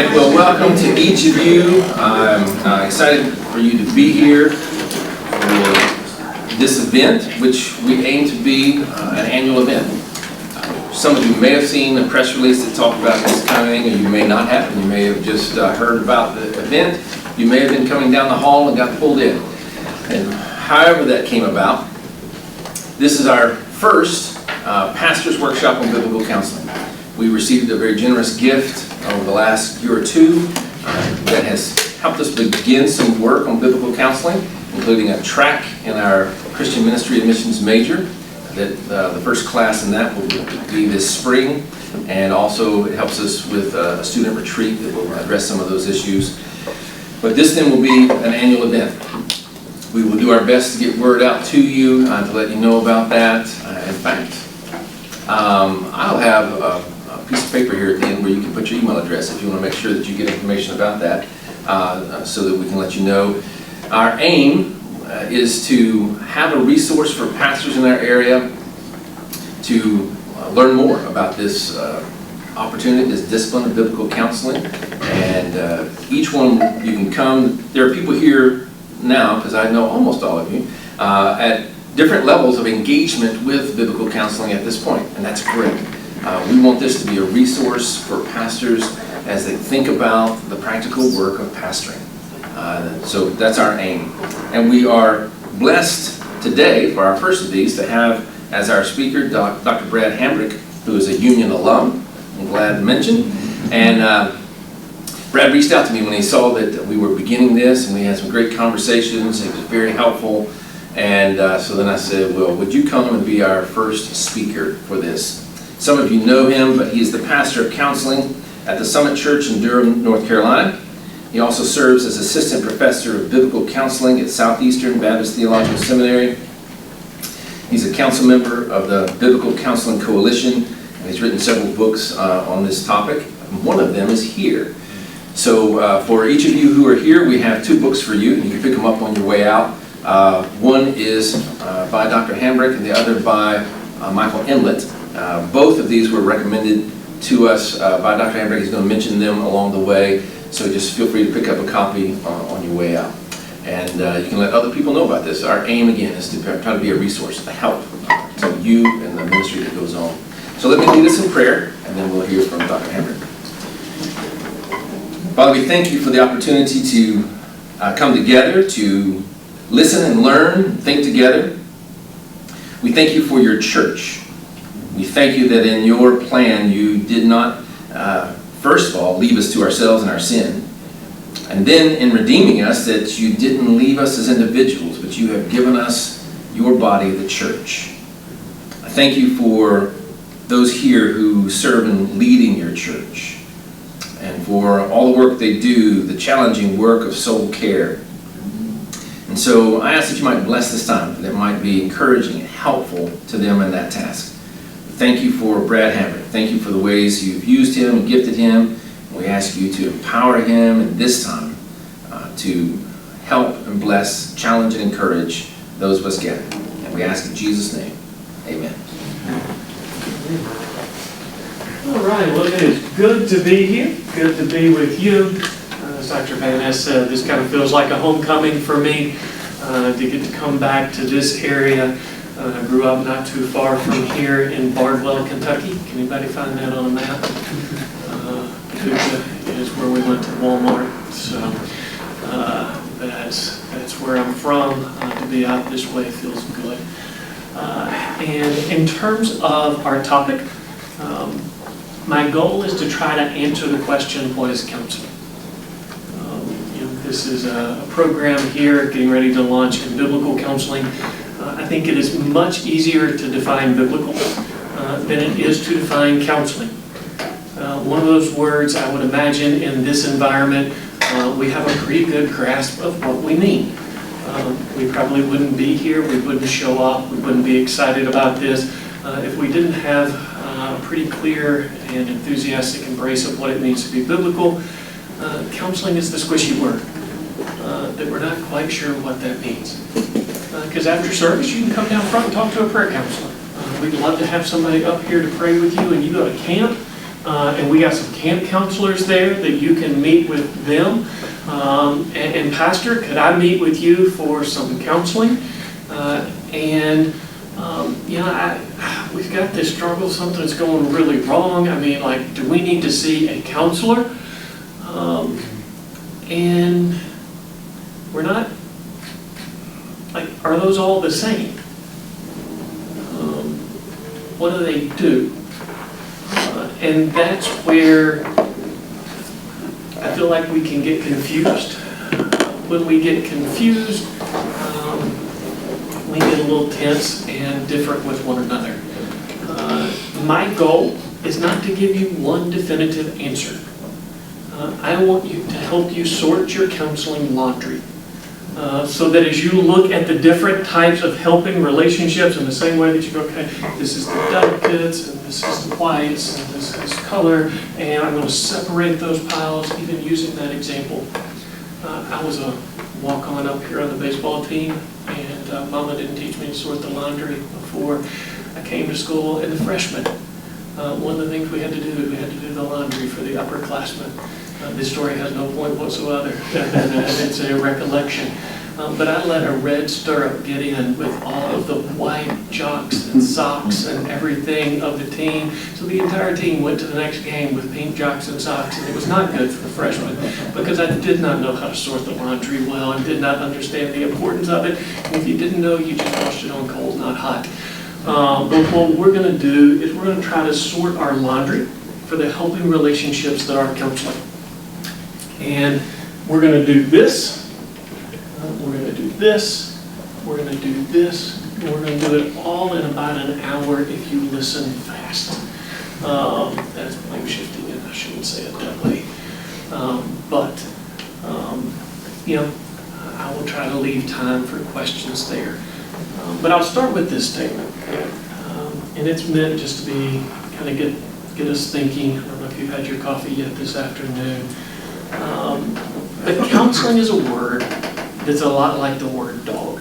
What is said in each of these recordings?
right, well, welcome to each of you. I'm excited for you to be here for this event, which we aim to be an annual event. Some of you may have seen a press release that talked about this coming, or you may not have. You may have just heard about the event. You may have been coming down the hall and got pulled in. And however that came about, this is our first pastor's workshop on biblical counseling. We received a very generous gift over the last year or two that has helped us begin some work on biblical counseling, including a track in our Christian Ministry Admissions major. That the first class in that will be this spring, and also it helps us with a student retreat that will address some of those issues. But this then will be an annual event. We will do our best to get word out to you to let you know about that. In fact, I'll have a piece of paper here at the end where you can put your email address if you want to make sure that you get information about that, so that we can let you know. Our aim is to have a resource for pastors in our area to learn more about this opportunity, this discipline of biblical counseling. And each one you can come. There are people here now, because I know almost all of you, at different levels of engagement with biblical counseling at this point, and that's great. We want this to be a resource for pastors as they think about the practical work of pastoring. So that's our aim. And we are blessed today, for our first of these, to have as our speaker Dr. Brad Hambrick, who is a Union alum, I'm glad to mention. And Brad reached out to me when he saw that we were beginning this, and we had some great conversations. It was very helpful. And so then I said, well, would you come and be our first speaker for this? Some of you know him, but he's the pastor of counseling at the Summit Church in Durham, North Carolina. He also serves as assistant professor of biblical counseling at Southeastern Theological Seminary. He's a council member of the Biblical Counseling Coalition, and he's written several books on this topic. One of them is here. So for each of you who are here, we have two books for you, and you can pick them up on your way out. One is by Dr. Hambrick, and the other by Michael Inlet. Both of these were recommended to us by Dr. Hambrick. He's going to mention them along the way. So just feel free to pick up a copy on your way out. And you can let other people know about this. Our aim, again, is to try to be a resource, to help to you and the ministry that goes on. So let me lead us in prayer, and then we'll hear from Dr. Hambrick. Father, we thank you for the opportunity to come together, to listen and learn, think together. We thank you for your church. We thank you that in your plan you did not first of all, leave us to ourselves and our sin. And then in redeeming us, that you didn't leave us as individuals, but you have given us your body, the church. I thank you for those here who serve in leading your church, and for all the work they do, the challenging work of soul care. And so I ask that you might bless this time, that it might be encouraging and helpful to them in that task. Thank you for Brad Hambrick. Thank you for the ways you've used him and gifted him. We ask you to empower him in this time to help and bless, challenge, and encourage those of us gathered. And we ask in Jesus' name, amen. All right, well, it is good to be here. Good to be with you. As Dr. Van Ness said, this kind of feels like a homecoming for me to get to come back to this area. I grew up not too far from here in Bardwell, Kentucky. Can anybody find that on a map? Paducah is where we went to Walmart. So that's where I'm from. To be out this way feels good. And in terms of our topic, my goal is to try to answer the question, what is counseling? This is a program here getting ready to launch in biblical counseling. I think it is much easier to define biblical than it is to define counseling. One of those words, I would imagine, in this environment, we have a pretty good grasp of what we mean. We probably wouldn't be here, we wouldn't show up, we wouldn't be excited about this if we didn't have a pretty clear and enthusiastic embrace of what it means to be biblical. Counseling is the squishy word that we're not quite sure what that means. Because after service, you can come down front and talk to a prayer counselor. We'd love to have somebody up here to pray with you, and you go to camp. And we got some camp counselors there that you can meet with them. And Pastor, could I meet with you for some counseling? We've got this struggle, something's going really wrong. I mean, like, do we need to see a counselor? And we're not, like, are those all the same? What do they do? And that's where I feel like we can get confused. When we get confused, we get a little tense and different with one another. My goal is not to give you one definitive answer. I want you to help you sort your counseling laundry. So that as you look at the different types of helping relationships in the same way that you go, okay, this is the delicates, and this is the whites, and this is color, and I'm going to separate those piles, even using that example. I was a walk-on up here on the baseball team, and Mama didn't teach me to sort the laundry before I came to school. And the freshmen, one of the things we had to do the laundry for the upperclassmen. This story has no point whatsoever, and it's a recollection. But I let a red stirrup get in with all of the white jocks and socks and everything of the team. So the entire team went to the next game with pink jocks and socks, and it was not good for the freshmen because I did not know how to sort the laundry well and did not understand the importance of it. And if you didn't know, you just washed it on cold, not hot. But what we're going to do is we're going to try to sort our laundry for the helping relationships that are counseling. And we're going to do this, we're going to do this, we're going to do this, and we're going to do it all in about an hour if you listen fast. That's blame shifting, and I shouldn't say it that way. I will try to leave time for questions there. But I'll start with this statement. And it's meant just to be, kind of get us thinking. I don't know if you've had your coffee yet this afternoon. But counseling is a word that's a lot like the word dog.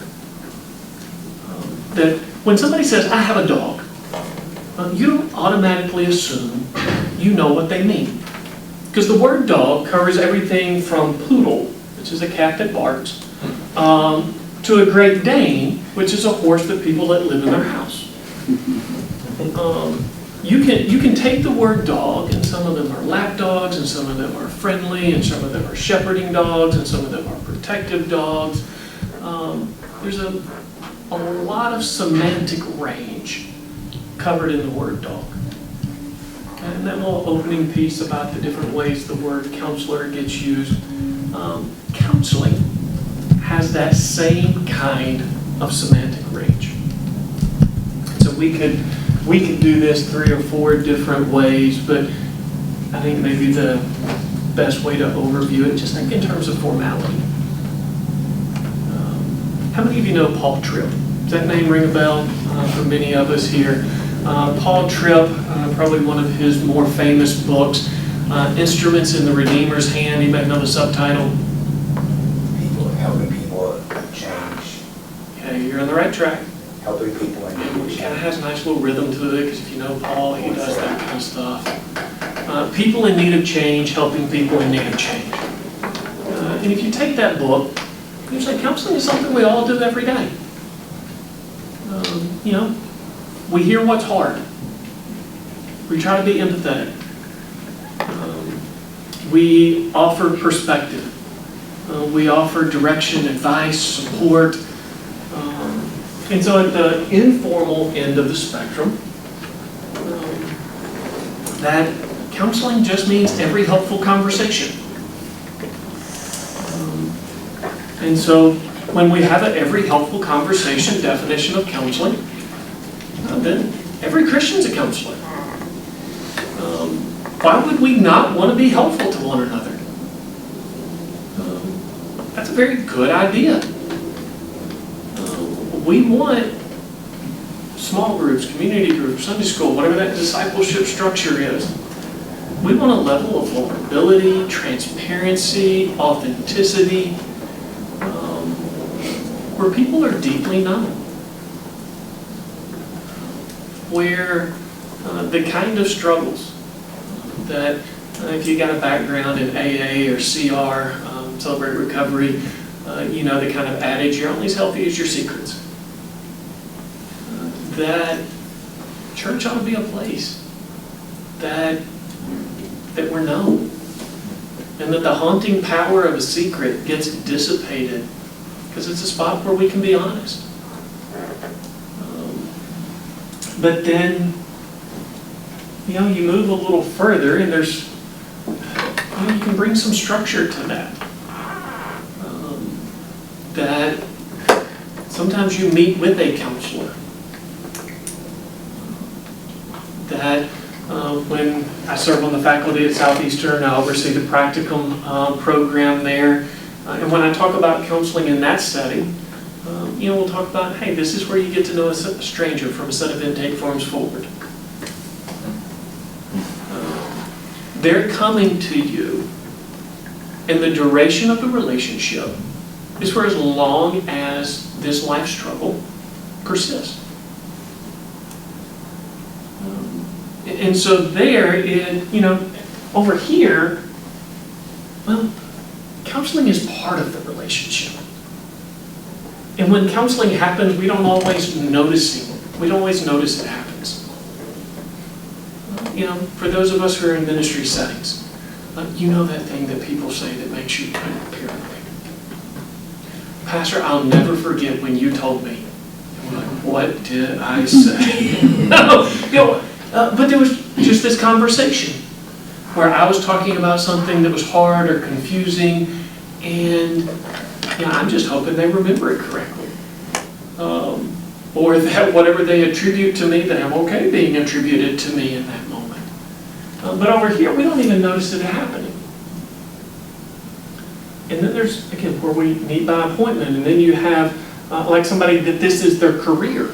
That when somebody says, I have a dog, you don't automatically assume you know what they mean. Because the word dog covers everything from poodle, which is a cat that barks, to a Great Dane, which is a horse that people let live in their house. You can take the word dog, and some of them are lap dogs, and some of them are friendly, and some of them are shepherding dogs, and some of them are protective dogs. There's a lot of semantic range covered in the word dog. And that little opening piece about the different ways the word counselor gets used, counseling has that same kind of semantic range. So we could do this 3 or 4 different ways, but I think maybe the best way to overview it, just think in terms of formality. How many of you know Paul Tripp? Does that name ring a bell for many of us here? Paul Tripp, probably one of his more famous books, Instruments in the Redeemer's Hand. You might know the subtitle. Helping people change. Okay, you're on the right track. Helping people in need of It change. kind of has a nice little rhythm to it, because if you know Paul, he does that kind of stuff. People in need of change, helping people in need of change. And if you take that book, you say counseling is something we all do every day. We hear what's hard. We try to be empathetic. We offer perspective. We offer direction, advice, support. And so at the informal end of the spectrum, that counseling just means every helpful conversation. And so when we have an every helpful conversation definition of counseling, then every Christian's a counselor. Why would we not want to be helpful to one another? That's a very good idea. We want small groups, community groups, Sunday school, whatever that discipleship structure is. We want a level of vulnerability, transparency, authenticity, where people are deeply known. Where the kind of struggles that if you got a background in AA or CR, Celebrate Recovery, you know the kind of adage, you're only as healthy as your secrets. That church ought to be a place that we're known, and that the haunting power of a secret gets dissipated because it's a spot where we can be honest. But then, you move a little further, and there's, you can bring some structure to that. That sometimes you meet with a counselor. That when I serve on the faculty at Southeastern, I oversee the practicum program there. And when I talk about counseling in that setting, we'll talk about, hey, this is where you get to know a stranger from a set of intake forms forward. They're coming to you, and the duration of the relationship is for as long as this life struggle persists. And so there, over here, well, counseling is part of the relationship. And when counseling happens, we don't always notice it happens. For those of us who are in ministry settings, that thing that people say that makes you kind of paranoid. Pastor, I'll never forget when you told me. And we're like, what did I say? But there was just this conversation where I was talking about something that was hard or confusing, and I'm just hoping they remember it correctly. Or that whatever they attribute to me, that I'm okay being attributed to me in that moment. But over here, we don't even notice it happening. And then there's, again, where we meet by appointment, and then you have like somebody that this is their career.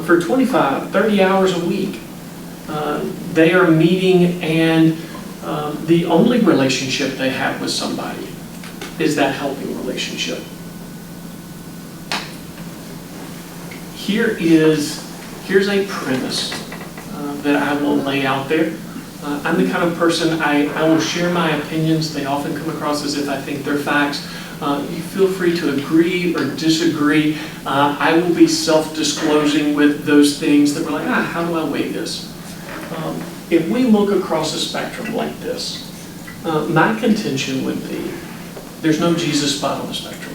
For 25, 30 hours a week, they are meeting, and the only relationship they have with somebody is that helping relationship. Here's a premise that I will lay out there. I'm the kind of person, I will share my opinions. They often come across as if I think they're facts. You feel free to agree or disagree. I will be self-disclosing with those things that we're like, how do I weigh this? If we look across a spectrum like this, my contention would be, there's no Jesus spot on the spectrum.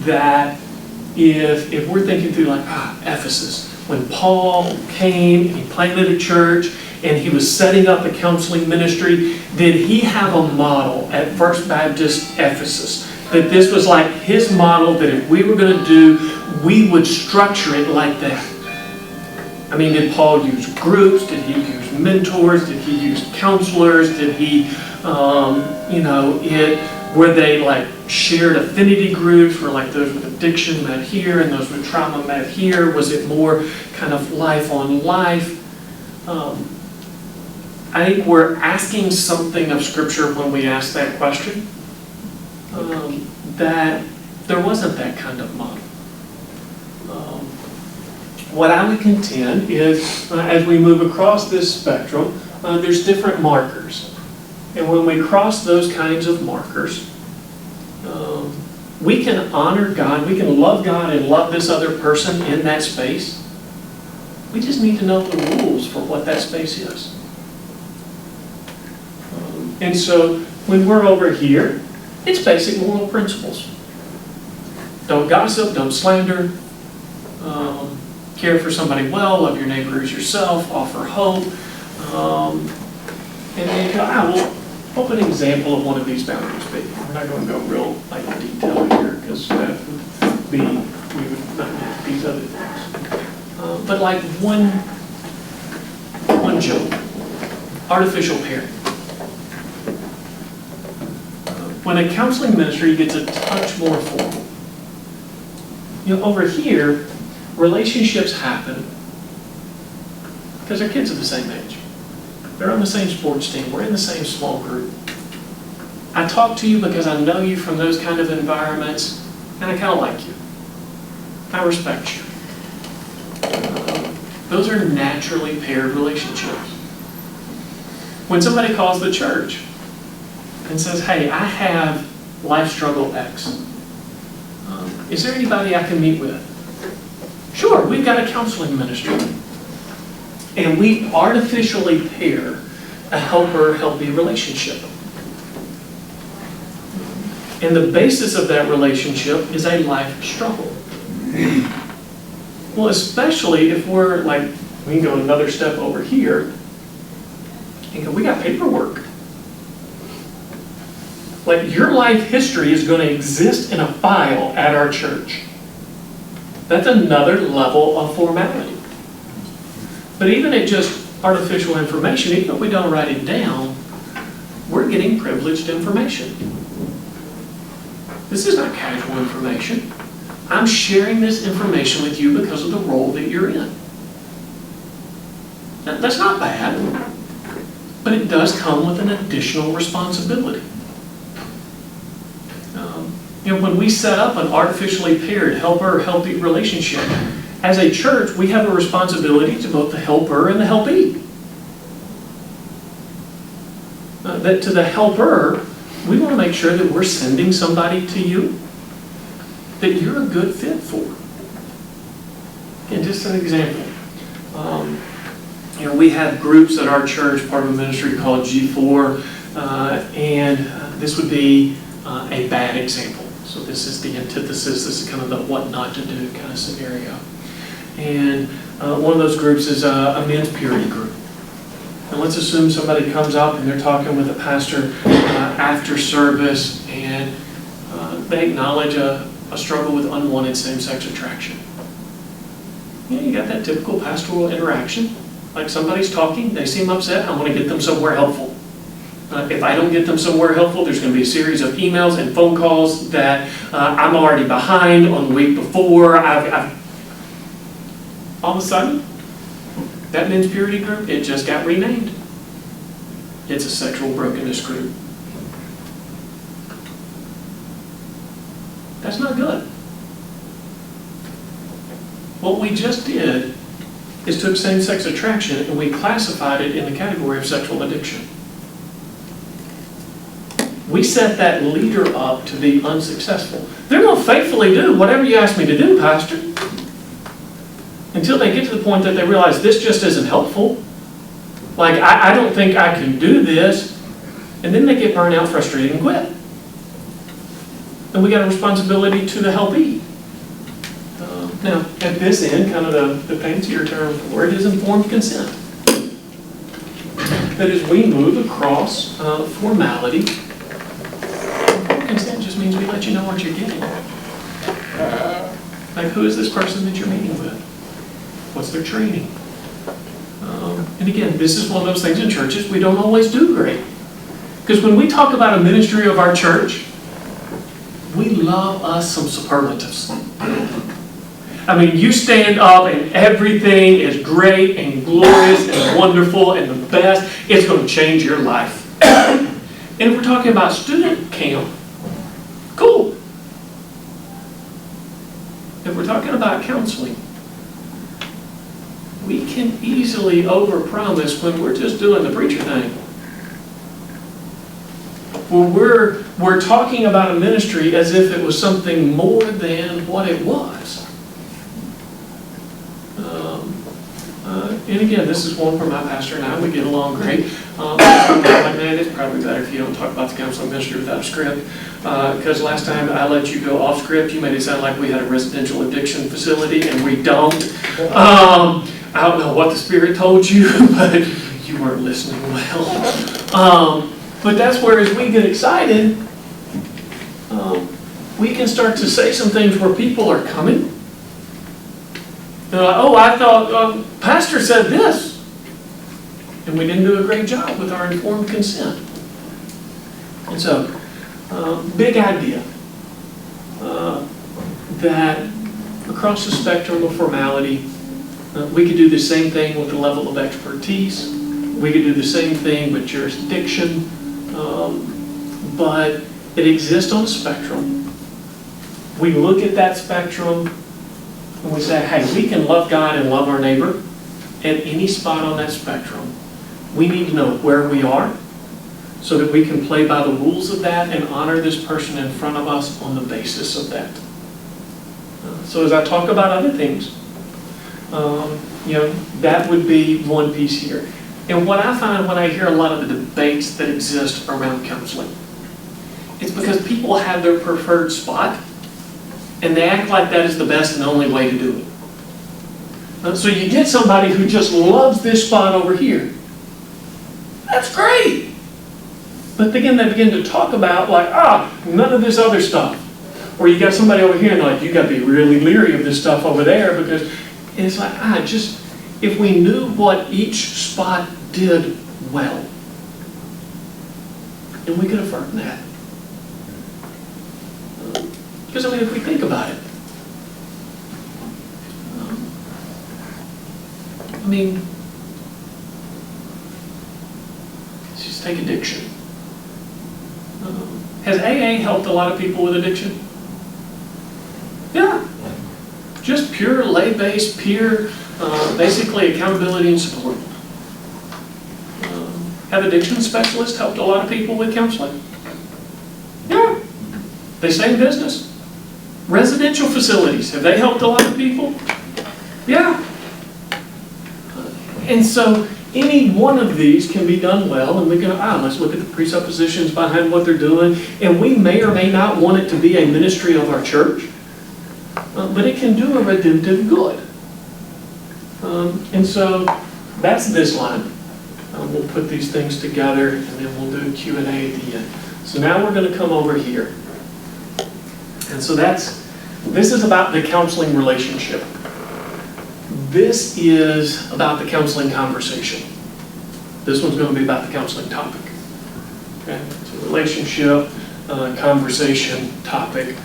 That if we're thinking through like, Ephesus, when Paul came and he planted a church and he was setting up a counseling ministry, did he have a model at First Baptist Ephesus? That this was like his model, that if we were going to do, we would structure it like that. I mean, did Paul use groups? Did he use mentors? Did he use counselors? Did he, were they like shared affinity groups where like those with addiction met here and those with trauma met here? Was it more kind of life on life? I think we're asking something of Scripture when we ask that question, that there wasn't that kind of model. What I would contend is, as we move across this spectrum, there's different markers. And when we cross those kinds of markers, we can honor God, we can love God and love this other person in that space. We just need to know the rules for what that space is. And so when we're over here, it's basic moral principles. Don't gossip, don't slander, care for somebody well, love your neighbor as yourself, offer hope. And then I will hope an example of one of these boundaries be. We're not going to go real in detail here because that would be, we would not have these other things. But like one joke, artificial parenting. When a counseling ministry gets a touch more formal, over here, relationships happen because their kids are the same age. They're on the same sports team. We're in the same small group. I talk to you because I know you from those kind of environments, and I kind of like you. I respect you. Those are naturally paired relationships. When somebody calls the church and says, hey, I have life struggle X. Is there anybody I can meet with? Sure, we've got a counseling ministry. And we artificially pair a helper-helpee relationship. And the basis of that relationship is a life struggle. Well, especially if we're like, we can go another step over here and go, we got paperwork. Like, your life history is going to exist in a file at our church. That's another level of formality. But even at just artificial information, even if we don't write it down, we're getting privileged information. This is not casual information. I'm sharing this information with you because of the role that you're in. Now, that's not bad, but it does come with an additional responsibility. When we set up an artificially paired helper-helpee relationship, as a church, we have a responsibility to both the helper and the helpee. That to the helper, we want to make sure that we're sending somebody to you that you're a good fit for. Again, just an example. We have groups at our church, part of a ministry called G4, and this would be a bad example. So this is the antithesis, this is kind of the what not to do kind of scenario. And one of those groups is a men's purity group. And let's assume somebody comes up and they're talking with a pastor after service, and they acknowledge a struggle with unwanted same-sex attraction. You got that typical pastoral interaction. Like, somebody's talking, they seem upset, I want to get them somewhere helpful. If I don't get them somewhere helpful, there's going to be a series of emails and phone calls that I'm already behind on the week before. All of a sudden, that men's purity group, it just got renamed. It's a sexual brokenness group. That's not good. What we just did is took same-sex attraction and we classified it in the category of sexual addiction. We set that leader up to be unsuccessful. They're going to faithfully do whatever you ask me to do, Pastor, until they get to the point that they realize this just isn't helpful. Like, I don't think I can do this. And then they get burned out, frustrated, and quit. And we got a responsibility to the helpee. Now, at this end, kind of the fancier term for it is informed consent. That is, we move across formality. Consent just means we let you know what you're getting. Like, who is this person that you're meeting with? What's their training? And again, this is one of those things in churches we don't always do great. Because when we talk about a ministry of our church, we love us some superlatives. I mean, you stand up and everything is great and glorious and wonderful and the best. It's going to change your life. And if we're talking about student camp, cool. If we're talking about counseling, we can easily overpromise when we're just doing the preacher thing. When we're talking about a ministry as if it was something more than what it was. And again, this is one for my pastor and I. We get along great. Like, man, it's probably better if you don't talk about the counseling ministry without a script. Because last time I let you go off script, you made it sound like we had a residential addiction facility, and we don't. I don't know what the Spirit told you, but you weren't listening well. But that's where, as we get excited, we can start to say some things where people are coming. They're like, oh, I thought Pastor said this. And we didn't do a great job with our informed consent. And so, big idea that across the spectrum of formality, we could do the same thing with the level of expertise. We could do the same thing with jurisdiction. But it exists on a spectrum. We look at that spectrum and we say, hey, we can love God and love our neighbor, at any spot on that spectrum, we need to know where we are so that we can play by the rules of that and honor this person in front of us on the basis of that. So as I talk about other things, that would be one piece here. And what I find when I hear a lot of the debates that exist around counseling, it's because people have their preferred spot and they act like that is the best and only way to do it. So you get somebody who just loves this spot over here. That's great. But again, they begin to talk about like, none of this other stuff. Or you got somebody over here and they're like, you got to be really leery of this stuff over there because, and it's like, if we knew what each spot did well, and we could affirm that. Because if we think about it, let's just take addiction. Has AA helped a lot of people with addiction? Yeah. Just pure lay-based, peer, basically accountability and support. Have addiction specialists helped a lot of people with counseling? Yeah. They stay in business. Residential facilities, have they helped a lot of people? Yeah. And so any one of these can be done well, and we can, let's look at the presuppositions behind what they're doing, and we may or may not want it to be a ministry of our church, but it can do a redemptive good. And so that's this line. We'll put these things together, and then we'll do a Q&A at the end. So now we're going to come over here. And so this is about the counseling relationship. This is about the counseling conversation. This one's going to be about the counseling topic. Okay? So relationship, conversation, topic.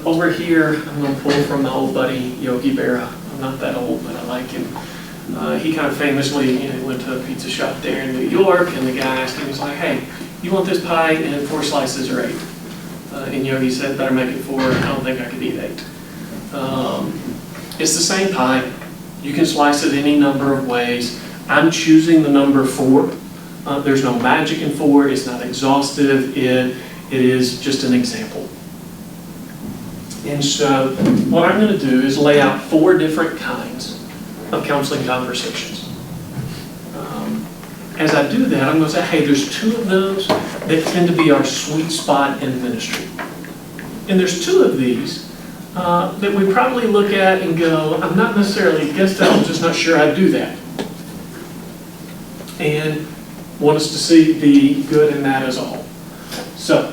Over here, I'm going to pull from my old buddy, Yogi Berra. I'm not that old, but I like him. He kind of famously went to a pizza shop there in New York, and the guy asked him, he's like, hey, you want this pie? And 4 slices or 8? And Yogi said, better make it 4. I don't think I could eat 8. It's the same pie. You can slice it any number of ways. I'm choosing the number 4. There's no magic in 4. It's not exhaustive. It is just an example. And so what I'm going to do is lay out 4 different kinds of counseling conversations. As I do that, I'm going to say, hey, there's 2 of those that tend to be our sweet spot in ministry. And there's 2 of these that we probably look at and go, I'm not necessarily against that, I'm just not sure I do that. And want us to see the good in that as a whole. So,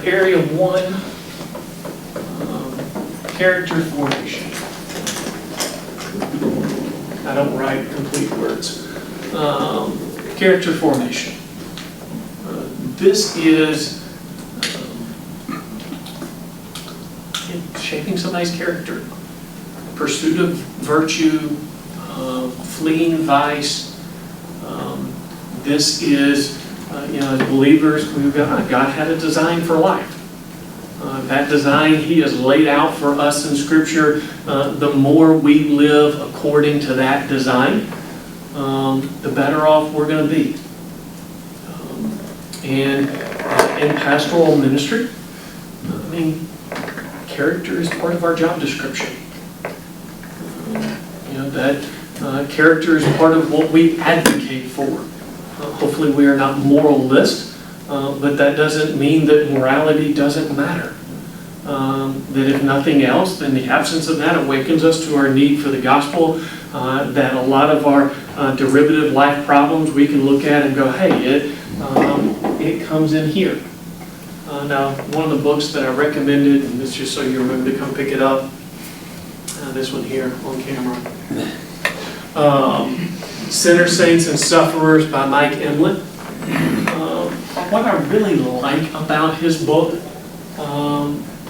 area 1, character formation. I don't write complete words. Character formation. This is shaping somebody's character. Pursuit of virtue, fleeing vice. This is, as believers, God had a design for life. That design He has laid out for us in Scripture. The more we live according to that design, the better off we're going to be. And in pastoral ministry, character is part of our job description. Character is part of what we advocate for. Hopefully we are not moralists, but that doesn't mean that morality doesn't matter. That if nothing else, then the absence of that awakens us to our need for the gospel, that a lot of our derivative life problems we can look at and go, hey, it comes in here. Now, one of the books that I recommended, and this just so you remember to come pick it up, this one here on camera, Sinners, Saints, and Sufferers by Mike Emlet. What I really like about his book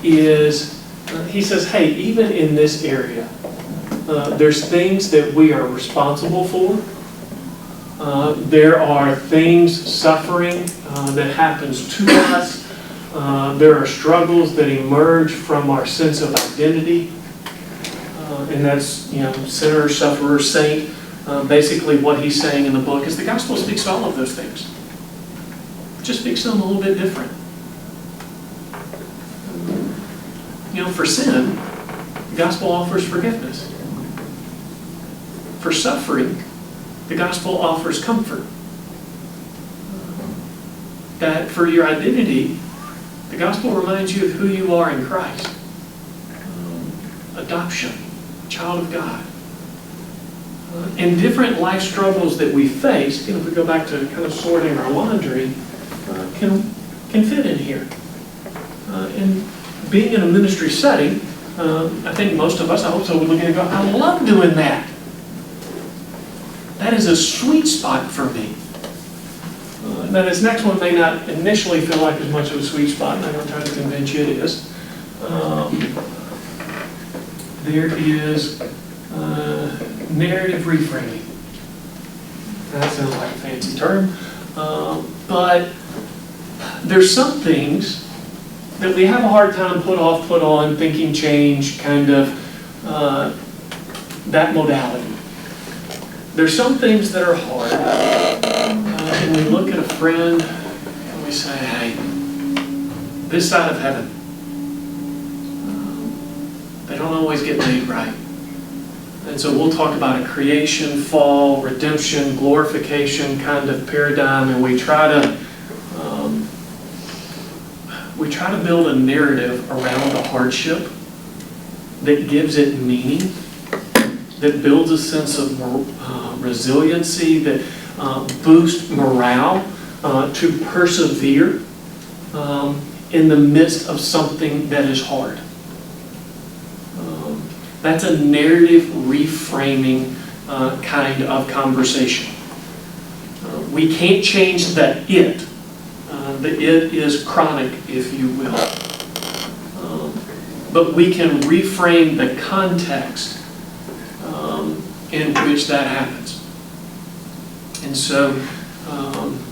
is he says, hey, even in this area, there's things that we are responsible for. There are things, suffering that happens to us. There are struggles that emerge from our sense of identity. and that's, sinner, sufferer, saint. Basically what he's saying in the book is the gospel speaks to all of those things. It just speaks to them a little bit different. For sin, the gospel offers forgiveness. For suffering, the gospel offers comfort. That for your identity, the gospel reminds you of who you are in Christ. Adoption, child of God. And different life struggles that we face, if we go back to kind of sorting our laundry, can fit in here. And being in a ministry setting, I think most of us, I hope so, would look at it and go, I love doing that. That is a sweet spot for me. Now this next one may not initially feel like as much of a sweet spot, and I'm going to try to convince you it is. There is narrative reframing. That sounds like a fancy term, but there's some things that we have a hard time put off, put on, thinking change, kind of that modality. There's some things that are hard, and we look at a friend and we say, hey, this side of heaven, they don't always get made right. And so we'll talk about a creation, fall, redemption, glorification kind of paradigm, and we try to build a narrative around the hardship that gives it meaning, that builds a sense of resiliency, that boosts morale to persevere in the midst of something that is hard. That's a narrative reframing kind of conversation. We can't change the it. The it is chronic, if you will. But we can reframe the context in which that happens. And so,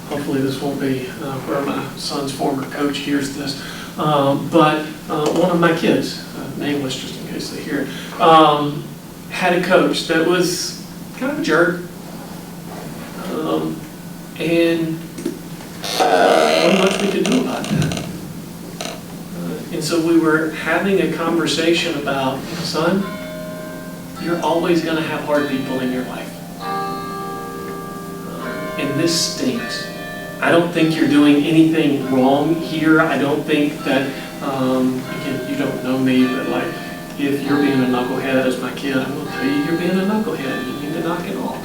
hopefully this won't be where my son's former coach hears this, but one of my kids, nameless just in case they hear it, had a coach that was kind of a jerk. And wasn't much we could do about that. And so we were having a conversation about, son, you're always going to have hard people in your life. And this stinks. I don't think you're doing anything wrong here. I don't think that, again, you don't know me, but like, if you're being a knucklehead as my kid, I'm going to tell you you're being a knucklehead. You need to knock it off.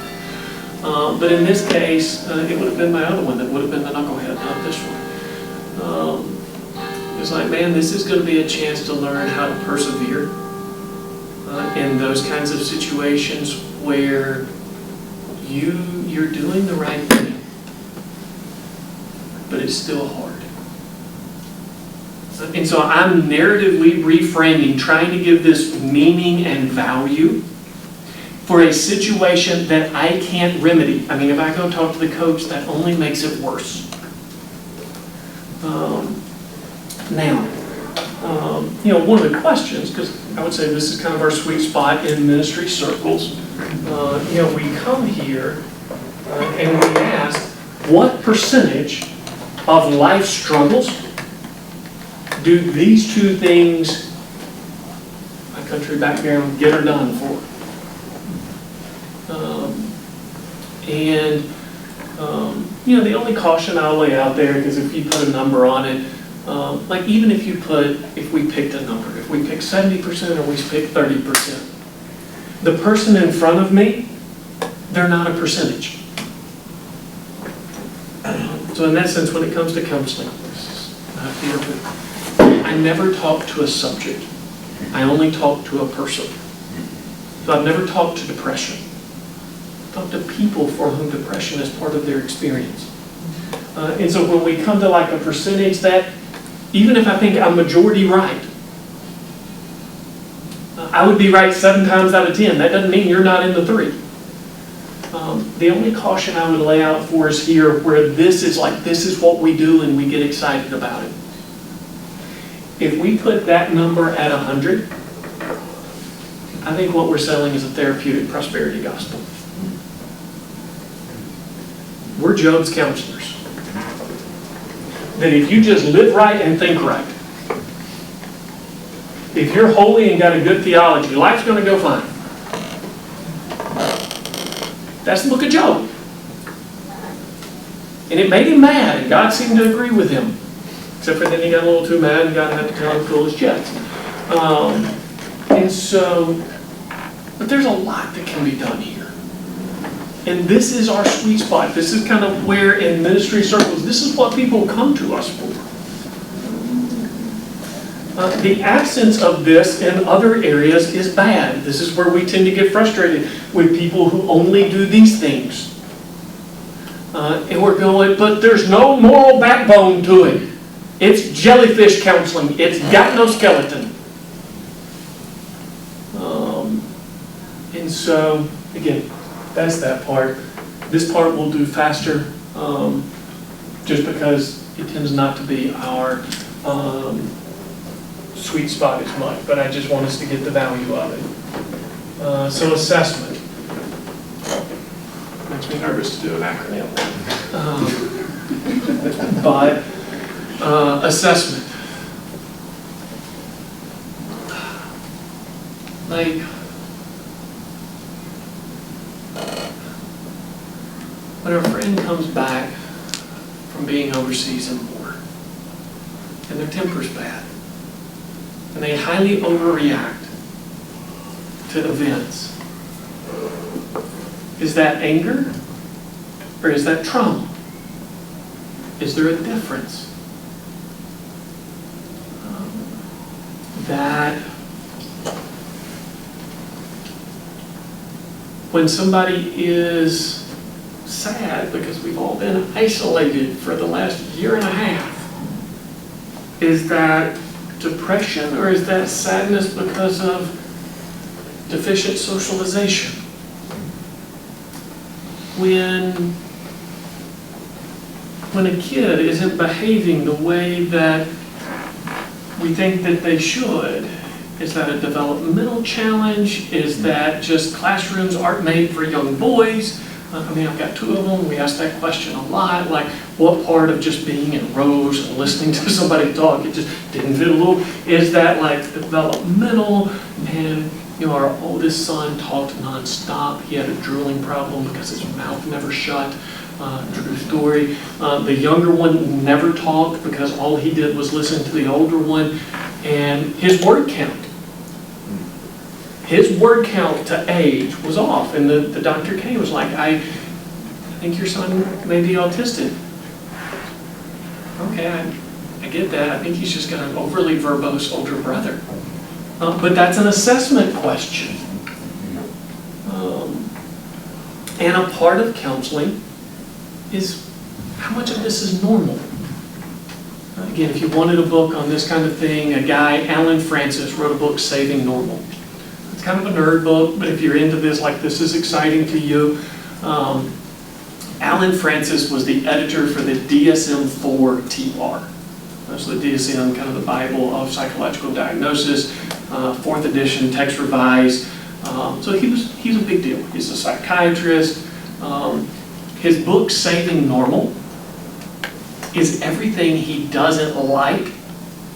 But in this case, it would have been my other one that would have been the knucklehead, not this one. It's like, man, this is going to be a chance to learn how to persevere in those kinds of situations where you're doing the right thing, but it's still hard. And so I'm narratively reframing, trying to give this meaning and value for a situation that I can't remedy. I mean, if I go talk to the coach, that only makes it worse. One of the questions, because I would say this is kind of our sweet spot in ministry circles, we come here and we ask, what percentage of life struggles do these two things, my country background, get or done for? The only caution I'll lay out there, because if you put a number on it, like even if we picked a number, if we picked 70% or we picked 30%, the person in front of me, they're not a percentage. So in that sense, when it comes to counseling, I never talk to a subject. I only talk to a person. So I've never talked to depression. I talk to people for whom depression is part of their experience. And so when we come to like a percentage, that even if I think I'm majority right, I would be right 7 times out of 10. That doesn't mean you're not in the 3. The only caution I would lay out for us here, where this is what we do and we get excited about it. If we put that number at 100, I think what we're selling is a therapeutic prosperity gospel. We're Job's counselors. That if you just live right and think right, if you're holy and got a good theology, life's going to go fine. That's the book of Job. And it made him mad, and God seemed to agree with him. Except for then he got a little too mad, and God had to tell him to cool his jets. And so, but there's a lot that can be done here. And this is our sweet spot. This is kind of where in ministry circles, this is what people come to us for. The absence of this in other areas is bad. This is where we tend to get frustrated with people who only do these things. And we're going, but there's no moral backbone to it. It's jellyfish counseling. It's got no skeleton. And so, again, that's that part. This part we'll do faster, just because it tends not to be our sweet spot as much, but I just want us to get the value of it. So assessment. Makes me nervous to do an acronym. But assessment. Like, when a friend comes back from being overseas in war, and their temper's bad, and they highly overreact to events, is that anger or is that trauma? Is there a difference? That when somebody is sad because we've all been isolated for the last year and a half, is that depression or is that sadness because of deficient socialization? When a kid isn't behaving the way that we think that they should, is that a developmental challenge? Is that just classrooms aren't made for young boys? I mean, I've got 2 of them. We ask that question a lot. Like, what part of just being in rows and listening to somebody talk, it just didn't fit a little? Is that like developmental? And you know, our oldest son talked nonstop. He had a drooling problem because his mouth never shut. True story. The younger one never talked because all he did was listen to the older one. And his word count to age was off. And the doctor came and was like, I think your son may be autistic. Okay, I get that. I think he's just got an overly verbose older brother. But that's an assessment question. And a part of counseling is how much of this is normal. Again, if you wanted a book on this kind of thing, a guy, Alan Francis, wrote a book, Saving Normal. It's kind of a nerd book, but if you're into this, like this is exciting to you. Alan Francis was the editor for the DSM-4 TR. So the DSM, kind of the Bible of psychological diagnosis, 4th edition, text revised. So he's a big deal. He's a psychiatrist. His book, Saving Normal, is everything he doesn't like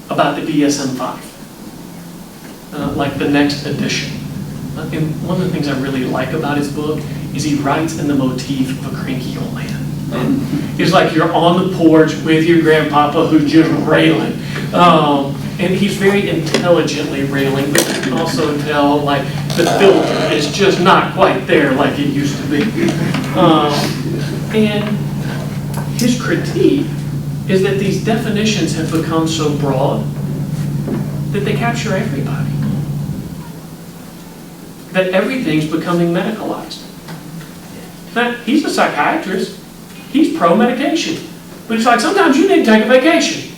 about the DSM-5, like the next edition. And one of the things I really like about his book is he writes in the motif of a cranky old man. It's like you're on the porch with your grandpapa who's just railing. And he's very intelligently railing, but you can also tell like the filter is just not quite there like it used to be. And his critique is that these definitions have become so broad that they capture everybody. That everything's becoming medicalized. Now, he's a psychiatrist. He's pro-medication. But it's like sometimes you need to take a vacation.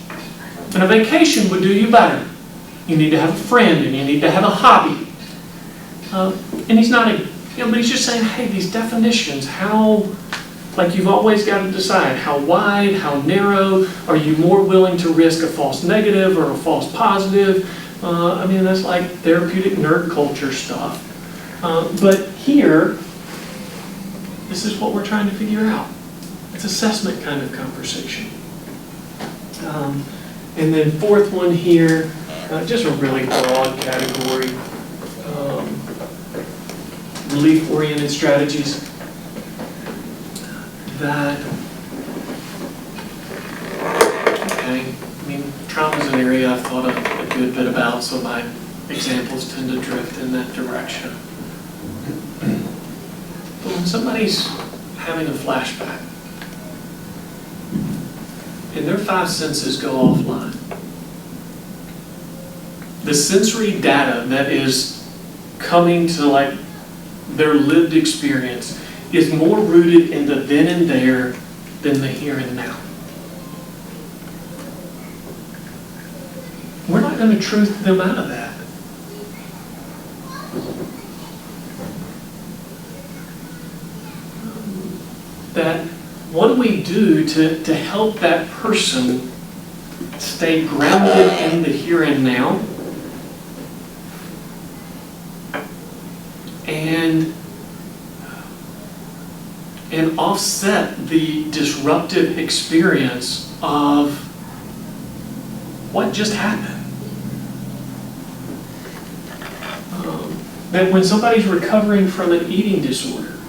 And a vacation would do you better. You need to have a friend and you need to have a hobby. And he's not but he's just saying, hey, these definitions, like you've always got to decide how wide, how narrow, are you more willing to risk a false negative or a false positive? I mean, that's like therapeutic nerd culture stuff. But here, this is what we're trying to figure out. It's assessment kind of conversation. And then fourth one here, just a really broad category. Relief-oriented strategies. That, okay, I mean, trauma is an area I've thought a good bit about, so my examples tend to drift in that direction. But when somebody's having a flashback, and their five senses go offline, the sensory data that is coming to like their lived experience is more rooted in the then and there than the here and now. We're not going to truth them out of that. That what do we do to help that person stay grounded in the here and now and offset the disruptive experience of what just happened? That when somebody's recovering from an eating disorder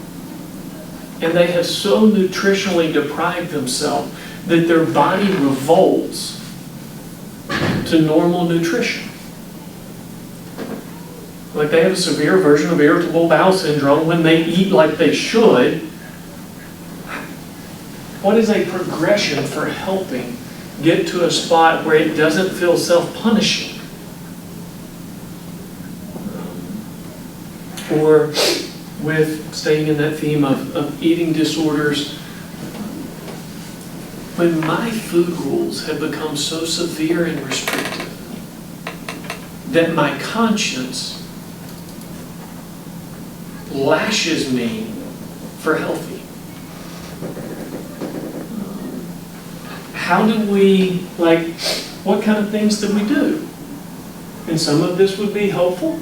and they have so nutritionally deprived themselves that their body revolts to normal nutrition. Like they have a severe version of irritable bowel syndrome when they eat like they should. What is a progression for helping get to a spot where it doesn't feel self-punishing? Or with staying in that theme of eating disorders, when my food rules have become so severe and restrictive that my conscience lashes me for healthy. How do we, like, what kind of things do we do? And some of this would be helpful.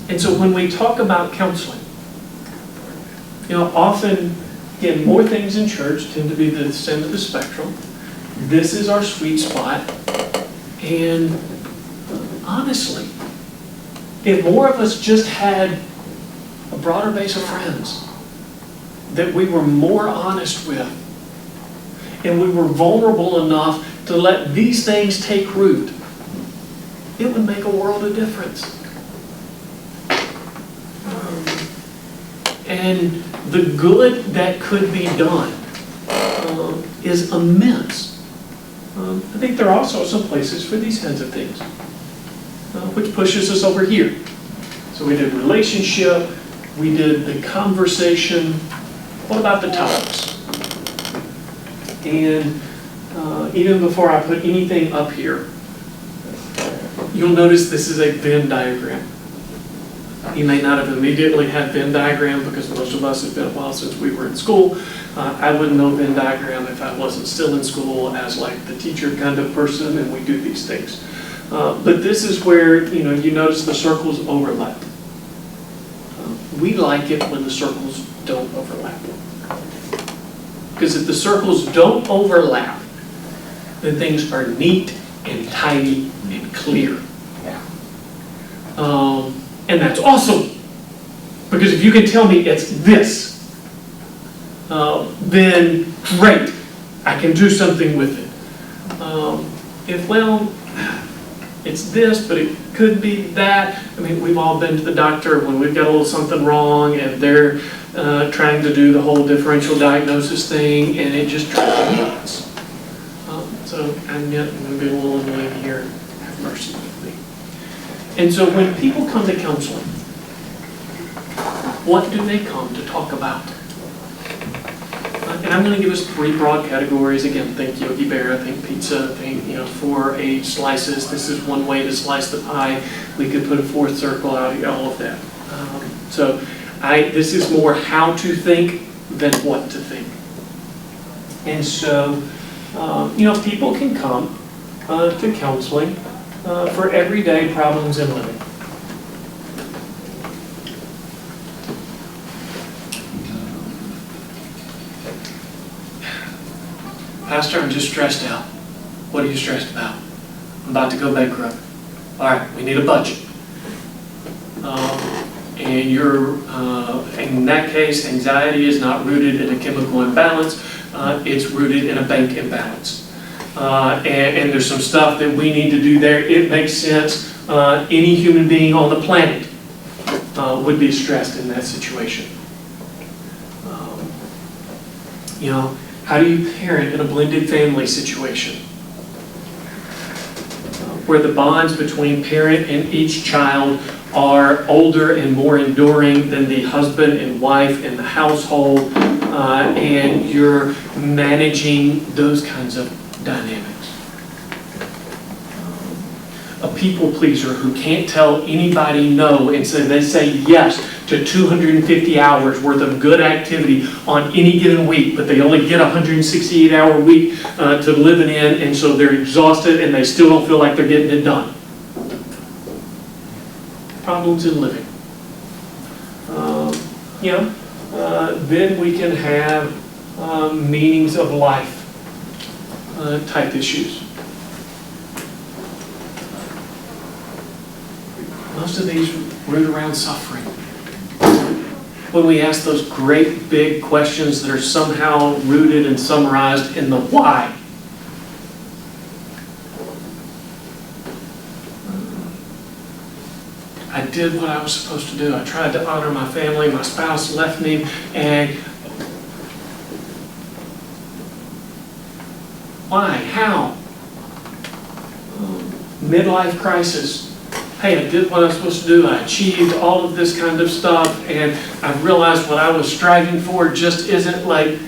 And so when we talk about counseling, often, again, more things in church tend to be the end of the spectrum. This is our sweet spot. And honestly, if more of us just had a broader base of friends that we were more honest with, and we were vulnerable enough to let these things take root, it would make a world of difference. And the good that could be done is immense. I think there are also some places for these kinds of things, which pushes us over here. So we did relationship, we did the conversation. What about the topics? And even before I put anything up here, you'll notice this is a Venn diagram. You may not have immediately had Venn diagram because most of us, it's been a while since we were in school. I wouldn't know Venn diagram if I wasn't still in school as like the teacher kind of person, and we do these things. But this is where, you notice the circles overlap. We like it when the circles don't overlap. Because if the circles don't overlap, then things are neat and tidy and clear. Yeah. And that's awesome. Because if you can tell me it's this, then great, I can do something with it. It's this, but it could be that. I mean, we've all been to the doctor when we've got a little something wrong and they're trying to do the whole differential diagnosis thing, and it just drives me nuts. So I'm going to be a little annoying here. Have mercy with me. And so when people come to counseling, what do they come to talk about? And I'm going to give us 3 broad categories. Again, think Yogi Berra, think pizza, think 4 slices. This is one way to slice the pie. We could put a 4th circle out, all of that. This is more how to think than what to think. And so, people can come to counseling for everyday problems in living. Pastor, I'm just stressed out. What are you stressed about? I'm about to go bankrupt. All right, we need a budget. And in that case, anxiety is not rooted in a chemical imbalance. It's rooted in a bank imbalance. And there's some stuff that we need to do there. It makes sense. Any human being on the planet would be stressed in that situation. How do you parent in a blended family situation? Where the bonds between parent and each child are older and more enduring than the husband and wife in the household, and you're managing those kinds of dynamics. A people pleaser who can't tell anybody no, and so they say yes to 250 hours worth of good activity on any given week, but they only get a 168-hour week to live it in, and so they're exhausted and they still don't feel like they're getting it done. Problems in living. Then we can have meanings of life type issues. Most of these root around suffering. When we ask those great big questions that are somehow rooted and summarized in the why. I did what I was supposed to do. I tried to honor my family. My spouse left me, and why? How? Midlife crisis. Hey, I did what I was supposed to do. I achieved all of this kind of stuff, and I realized what I was striving for just isn't like,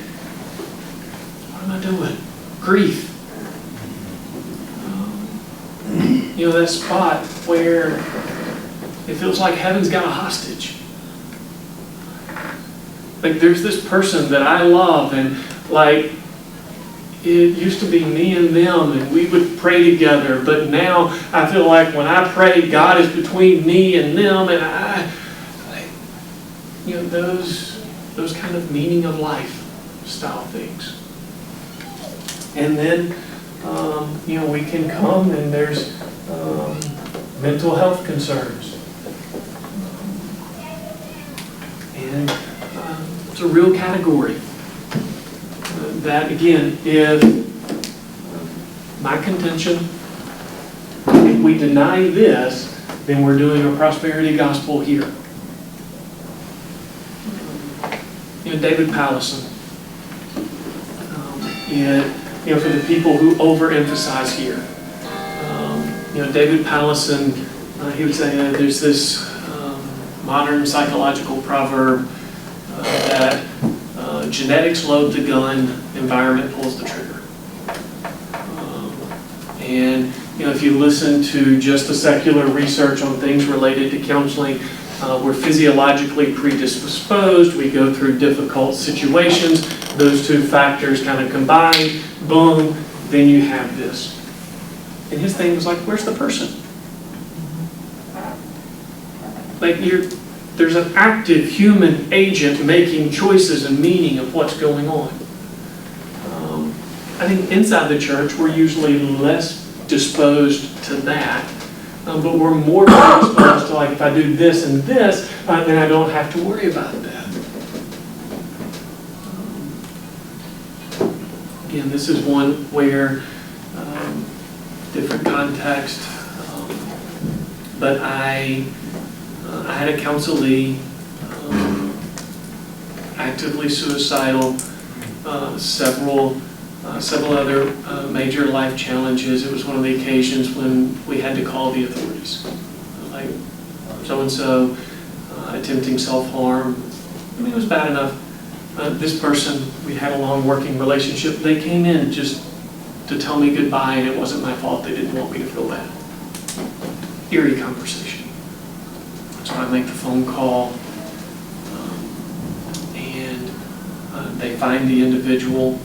what am I doing? Grief. That spot where it feels like heaven's got a hostage. Like there's this person that I love, and like it used to be me and them, and we would pray together, but now I feel like when I pray, God is between me and them, and those kind of meaning of life style things. And then, we can come and there's mental health concerns. And it's a real category. That again, if my contention, if we deny this, then we're doing a prosperity gospel here. David Pallison. For the people who overemphasize here. David Pallison, he would say there's this modern psychological proverb that genetics load the gun, environment pulls the trigger. And if you listen to just the secular research on things related to counseling, we're physiologically predisposed, we go through difficult situations, those two factors kind of combine, boom, then you have this. And his thing was like, where's the person? Like there's an active human agent making choices and meaning of what's going on. I think inside the church, we're usually less disposed to that, but we're more disposed to like, if I do this and this, then I don't have to worry about that. Again, this is one where different context, but I had a counselee, actively suicidal, several other major life challenges. It was one of the occasions when we had to call the authorities. Like so-and-so attempting self-harm. I mean, it was bad enough. This person, we had a long working relationship. They came in just to tell me goodbye, and it wasn't my fault. They didn't want me to feel bad. Eerie conversation. So I make the phone call, and they find the individual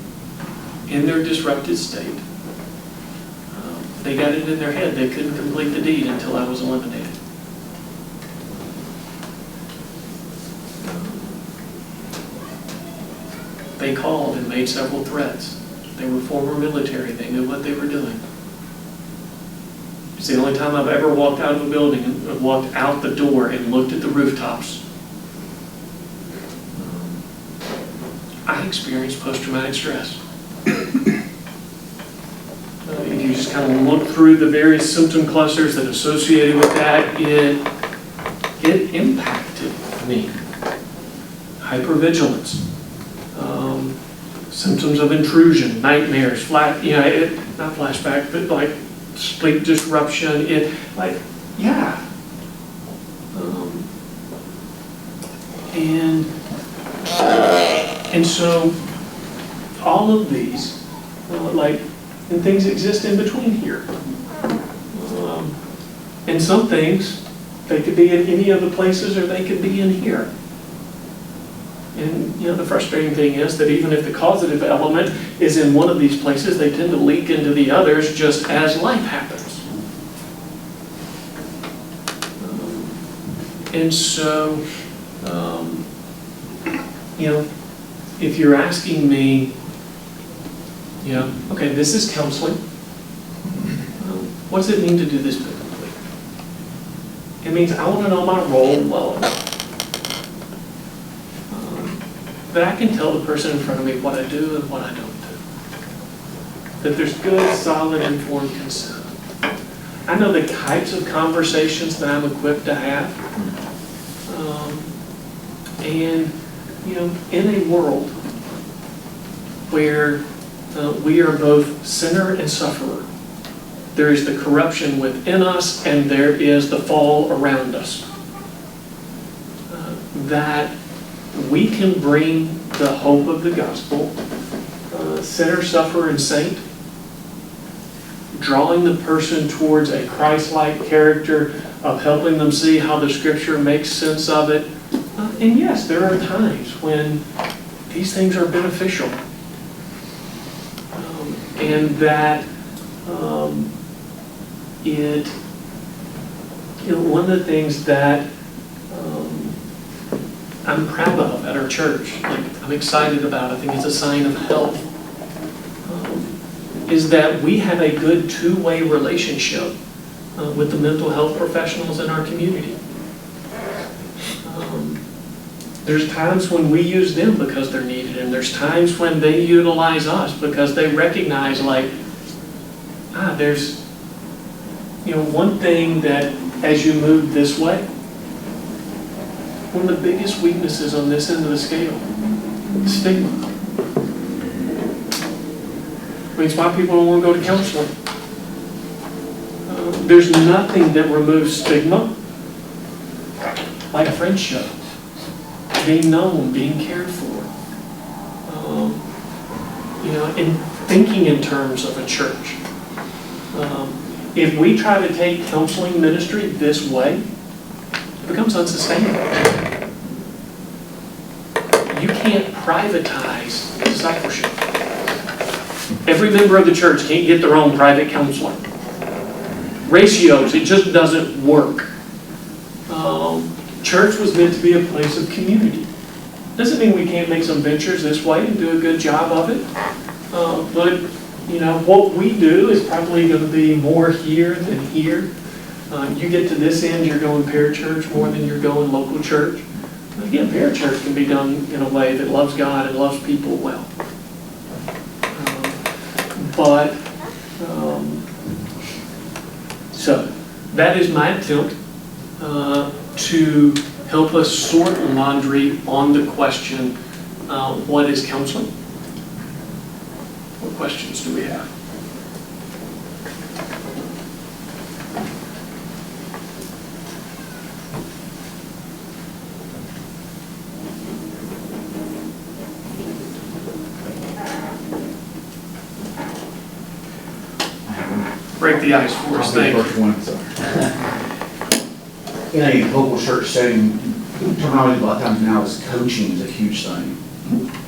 in their disrupted state. They got it in their head they couldn't complete the deed until I was eliminated. They called and made several threats. They were former military. They knew what they were doing. It's the only time I've ever walked out of a building and walked out the door and looked at the rooftops. I experienced post-traumatic stress. If you just kind of look through the various symptom clusters that are associated with that, it impacted me. Hypervigilance, symptoms of intrusion, nightmares, not flashback, but like sleep disruption. And so all of these, and things exist in between here. And some things, they could be in any of the places or they could be in here. And the frustrating thing is that even if the causative element is in one of these places, they tend to leak into the others just as life happens. And so, if you're asking me, okay, this is counseling. What does it mean to do this biblically? It means I want to know my role well enough. That I can tell the person in front of me what I do and what I don't do. That there's good, solid, informed consent. I know the types of conversations that I'm equipped to have. And, in a world where we are both sinner and sufferer, there is the corruption within us and there is the fall around us. That we can bring the hope of the gospel, sinner, sufferer, and saint, drawing the person towards a Christ-like character of helping them see how the Scripture makes sense of it. And yes, there are times when these things are beneficial. And that one of the things that I'm proud of at our church, I'm excited about, I think it's a sign of health, is that we have a good two-way relationship with the mental health professionals in our community. There's times when we use them because they're needed, and there's times when they utilize us because they recognize, there's, one thing that as you move this way, one of the biggest weaknesses on this end of the scale, stigma. It's why people don't want to go to counseling. There's nothing that removes stigma like friendship. Being known, being cared for, and thinking in terms of a church. If we try to take counseling ministry this way, it becomes unsustainable. You can't privatize discipleship. Every member of the church can't get their own private counselor. Ratios, it just doesn't work. Church was meant to be a place of community. Doesn't mean we can't make some ventures this way and do a good job of it. But what we do is probably going to be more here than here. You get to this end, you're going parachurch more than you're going local church. Again, parachurch can be done in a way that loves God and loves people well. So that is my attempt to help us sort laundry on the question, what is counseling? What questions do we have? Break the ice for us, thank you. In a local church setting, terminology a lot of times now is coaching is a huge thing.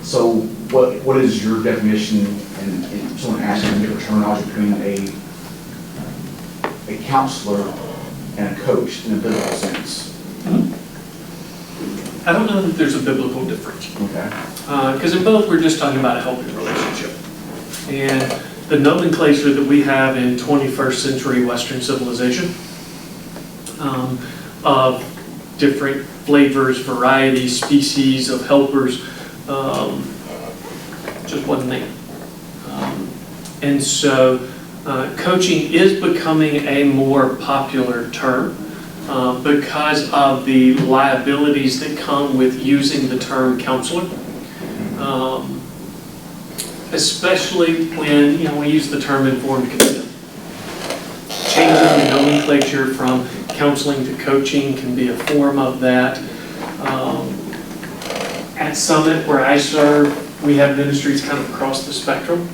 So what is your definition, and someone asking different terminology between a a counselor and a coach in a biblical sense? I don't know that there's a biblical difference. Okay. Because in both, we're just talking about a helping relationship. And the nomenclature that we have in 21st century Western civilization of different flavors, varieties, species of helpers, just wasn't there. And so coaching is becoming a more popular term because of the liabilities that come with using the term counselor. Especially when, we use the term informed consent. Changing the nomenclature from counseling to coaching can be a form of that. At Summit, where I serve, we have ministries kind of across the spectrum.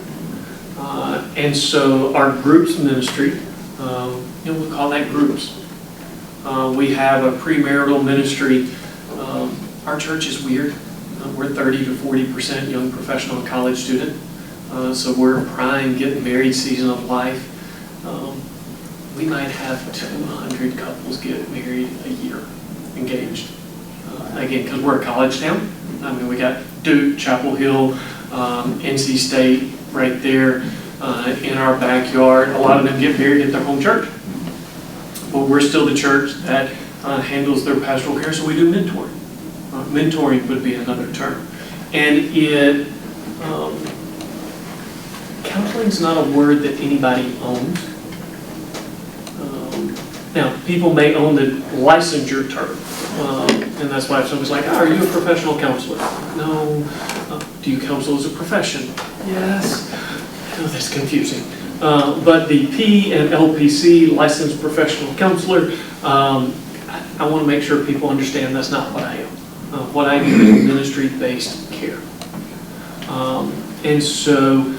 And so our groups ministry, we call that groups. We have a premarital ministry. Our church is weird. We're 30 to 40% young professional and college student. So we're prime, getting married season of life. We might have 200 couples get married a year, engaged. Again, because we're a college town. We got Duke, Chapel Hill, NC State right there in our backyard. A lot of them get married at their home church. But we're still the church that handles their pastoral care, so we do mentoring. Mentoring would be another term. And counseling is not a word that anybody owns. Now, people may own the licensure term, and that's why if somebody's like, are you a professional counselor? No. Do you counsel as a profession? Yes. Oh, that's confusing. But the P and LPC, licensed professional counselor, I want to make sure people understand that's not what I am. What I do is ministry-based care. And so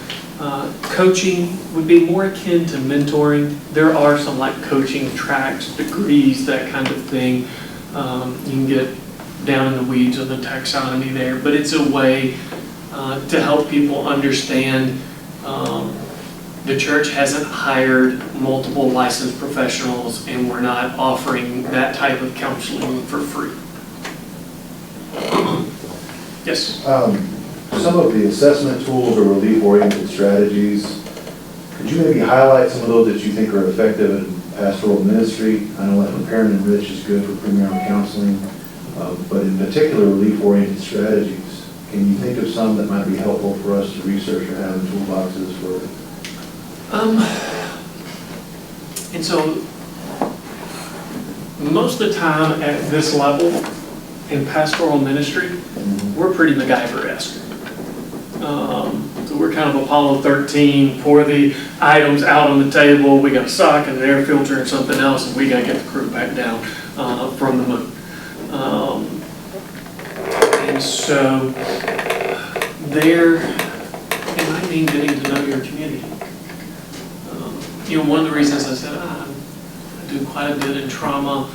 coaching would be more akin to mentoring. There are some like coaching tracks, degrees, that kind of thing. You can get down in the weeds of the taxonomy there, but it's a way to help people understand the church hasn't hired multiple licensed professionals, and we're not offering that type of counseling for free. Yes? Some of the assessment tools or relief-oriented strategies, could you maybe highlight some of those that you think are effective in pastoral ministry? I know like Prepare and Enrich is good for premarital counseling, but in particular relief-oriented strategies, can you think of some that might be helpful for us to research or have in toolboxes for? And so most of the time at this level in pastoral ministry, we're pretty MacGyver-esque. So we're kind of Apollo 13, pour the items out on the table, we got a sock and an air filter and something else, and we got to get the crew back down from the moon. And so there, it might mean getting to know your community. One of the reasons I said I do quite a bit in trauma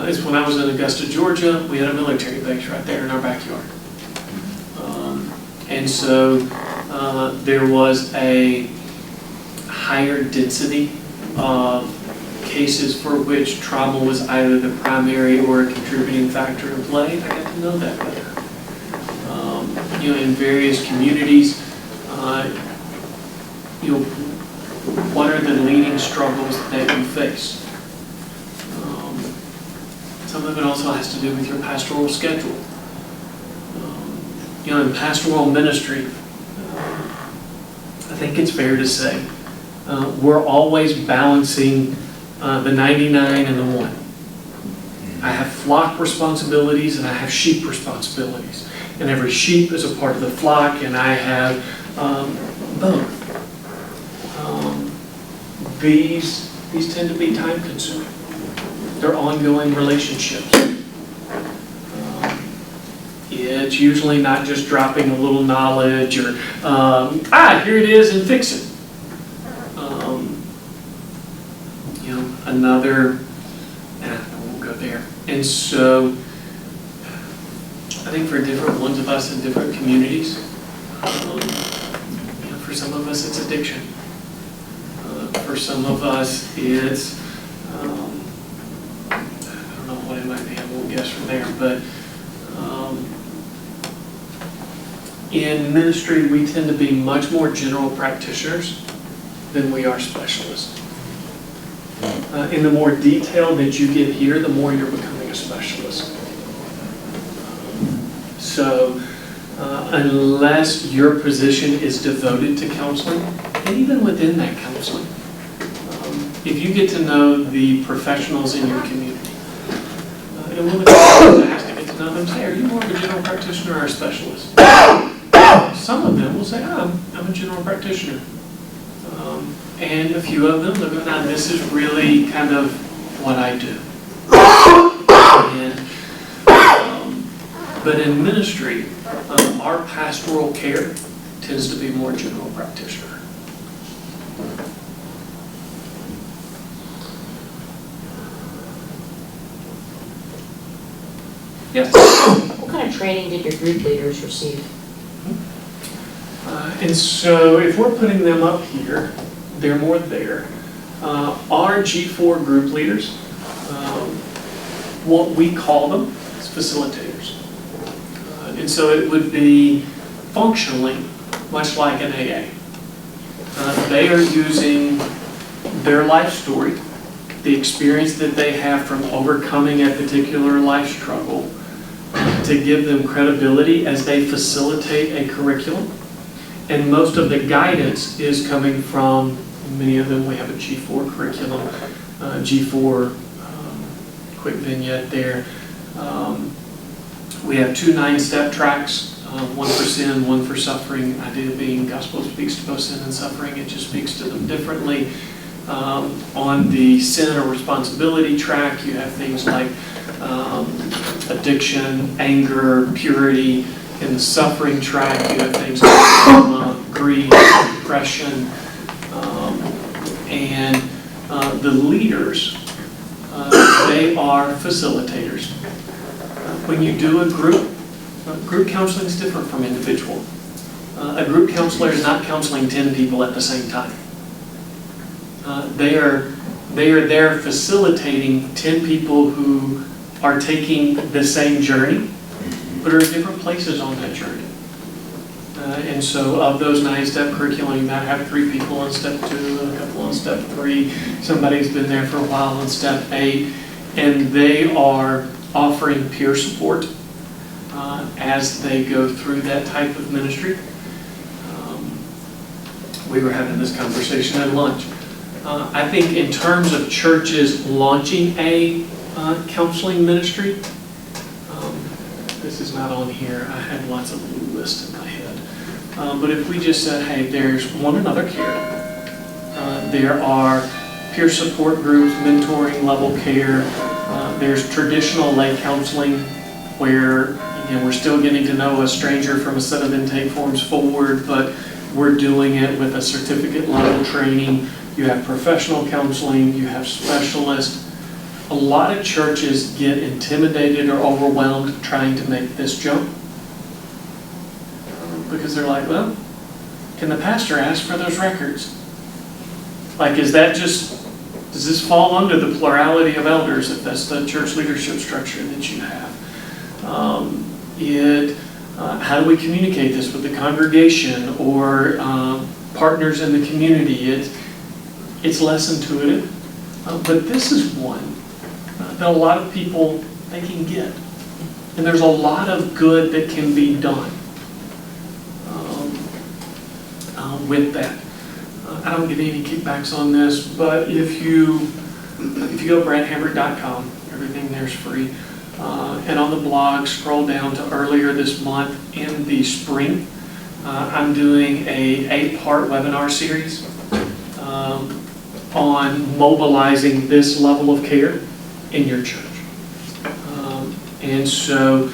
is when I was in Augusta, Georgia, we had a military base right there in our backyard. And so there was a higher density of cases for which trauma was either the primary or a contributing factor in play. I got to know that better. In various communities, what are the leading struggles that you face? Some of it also has to do with your pastoral schedule. In pastoral ministry, I think it's fair to say we're always balancing the 99 and the 1. I have flock responsibilities and I have sheep responsibilities. And every sheep is a part of the flock, and I have both. These tend to be time consuming. They're ongoing relationships. It's usually not just dropping a little knowledge or, here it is, and fix it. Another, I won't go there. And so, I think for different ones of us in different communities, for some of us it's addiction. For some of us it's there, but in ministry, we tend to be much more general practitioners than we are specialists. And the more detail that you get here, the more you're becoming a specialist. So unless your position is devoted to counseling, and even within that counseling, if you get to know the professionals in your community, and one of the questions I ask to get to know them, say, are you more of a general practitioner or a specialist? Some of them will say, oh, I'm a general practitioner. And a few of them, they'll go, now this is really kind of what I do. But in ministry, our pastoral care tends to be more general practitioner. Yes? What kind of training did your group leaders receive? And so if we're putting them up here, they're more there. Our G4 group leaders, what we call them is facilitators. And so it would be functionally much like an AA. They are using their life story, the experience that they have from overcoming a particular life struggle, to give them credibility as they facilitate a curriculum. And most of the guidance is coming from, many of them, we have a G4 curriculum, G4 quick vignette there. We have 2 9-step tracks, one for sin, one for suffering. Idea being gospel speaks to both sin and suffering. It just speaks to them differently. On the sin or responsibility track, you have things like addiction, anger, purity. In the suffering track, you have things like trauma, grief, depression, and the leaders, they are facilitators. When you do a group counseling is different from individual. A group counselor is not counseling 10 people at the same time. They are there facilitating 10 people who are taking the same journey, but are in different places on that journey. And so of those 9-step curriculum, you might have 3 people on step 2, a couple on step 3, somebody's been there for a while on step 8, and they are offering peer support as they go through that type of ministry. We were having this conversation at lunch. I think in terms of churches launching a counseling ministry, this is not on here. I had lots of blue lists in my head. But if we just said, hey, there's one another care. There are peer support groups, mentoring level care. There's traditional lay counseling where we're still getting to know a stranger from a set of intake forms forward, but we're doing it with a certificate level training. You have professional counseling, you have specialists. A lot of churches get intimidated or overwhelmed trying to make this jump because they're like, well, can the pastor ask for those records? Like, does this fall under the plurality of elders if that's the church leadership structure that you have? How do we communicate this with the congregation or partners in the community? It's less intuitive, but this is one that a lot of people, they can get. And there's a lot of good that can be done with that. I don't get any kickbacks on this, but if you go to bradhambrick.com, everything there's free. And on the blog, scroll down to earlier this month in the spring. I'm doing a 8-part webinar series on mobilizing this level of care in your church. And so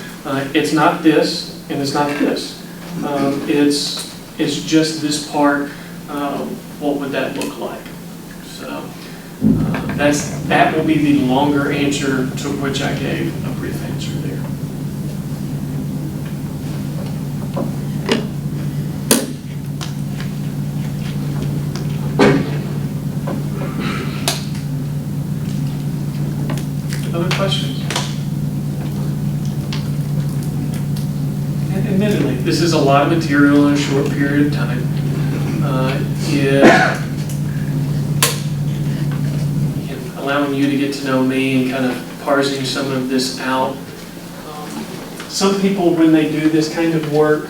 it's not this, and it's not this. It's just this part. What would that look like? So that will be the longer answer to which I gave a brief answer there. Other questions? admittedly, this is a lot of material in a short period of time. Allowing you to get to know me and kind of parsing some of this out. Some people, when they do this kind of work,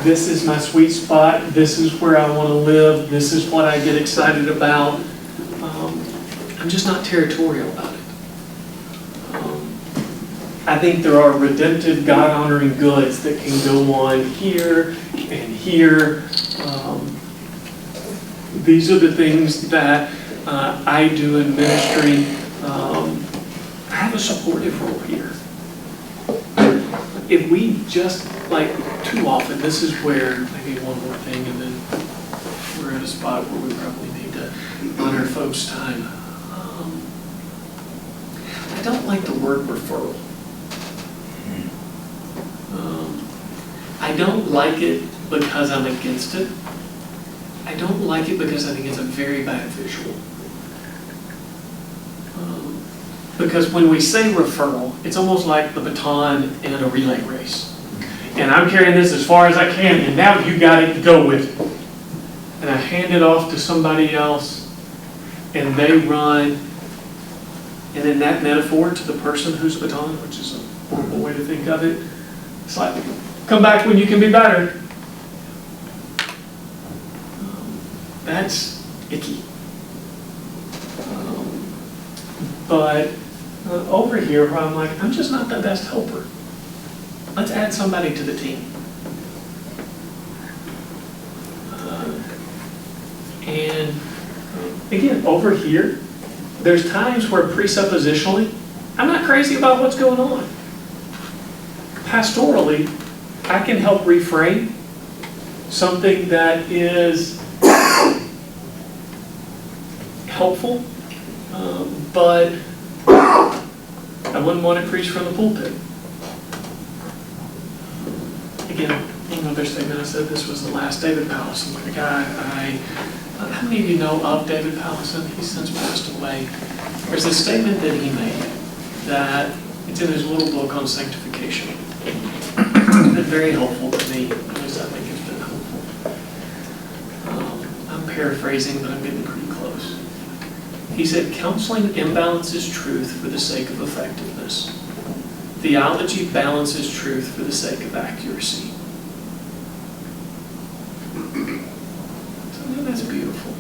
this is my sweet spot, this is where I want to live, this is what I get excited about. I'm just not territorial about it. I think there are redemptive, God-honoring goods that can go on here and here. These are the things that I do in ministry. I have a supportive role here. If we just, like, too often, this is where, maybe one more thing, and then we're at a spot where we probably need to honor folks' time. I don't like the word referral. I don't like it because I'm against it. I don't like it because I think it's a very bad visual. Because when we say referral, it's almost like the baton in a relay race. And I'm carrying this as far as I can, and now you got it, go with it. And I hand it off to somebody else, and they run. And in that metaphor, to the person who's the baton, which is a horrible way to think of it, it's like, come back when you can be better. That's icky. But over here, where I'm like, I'm just not the best helper. Let's add somebody to the team. And again, over here, there's times where presuppositionally, I'm not crazy about what's going on. Pastorally, I can help reframe something that is helpful, but I wouldn't want to preach from the pulpit. Again, another statement, I said this was the last David Powlison. The guy how many of you know of David Powlison? He's since passed away. There's a statement that he made that it's in his little book on sanctification. It's been very helpful to me. At least I think it's been helpful. I'm paraphrasing, but I'm getting pretty close. He said, counseling imbalances truth for the sake of effectiveness. Theology balances truth for the sake of accuracy. So I think that's beautiful.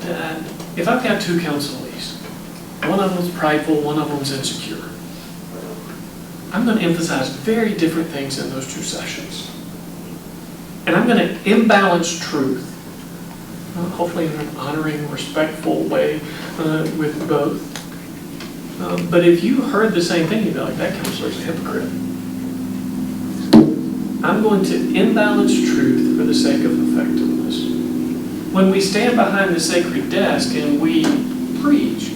That if I've got two counselees, one of them's prideful, one of them's insecure, I'm going to emphasize very different things in those two sessions. And I'm going to imbalance truth, hopefully in an honoring, respectful way with both. But if you heard the same thing, you'd be like, that counselor's a hypocrite. I'm going to imbalance truth for the sake of effectiveness. When we stand behind the sacred desk and we preach,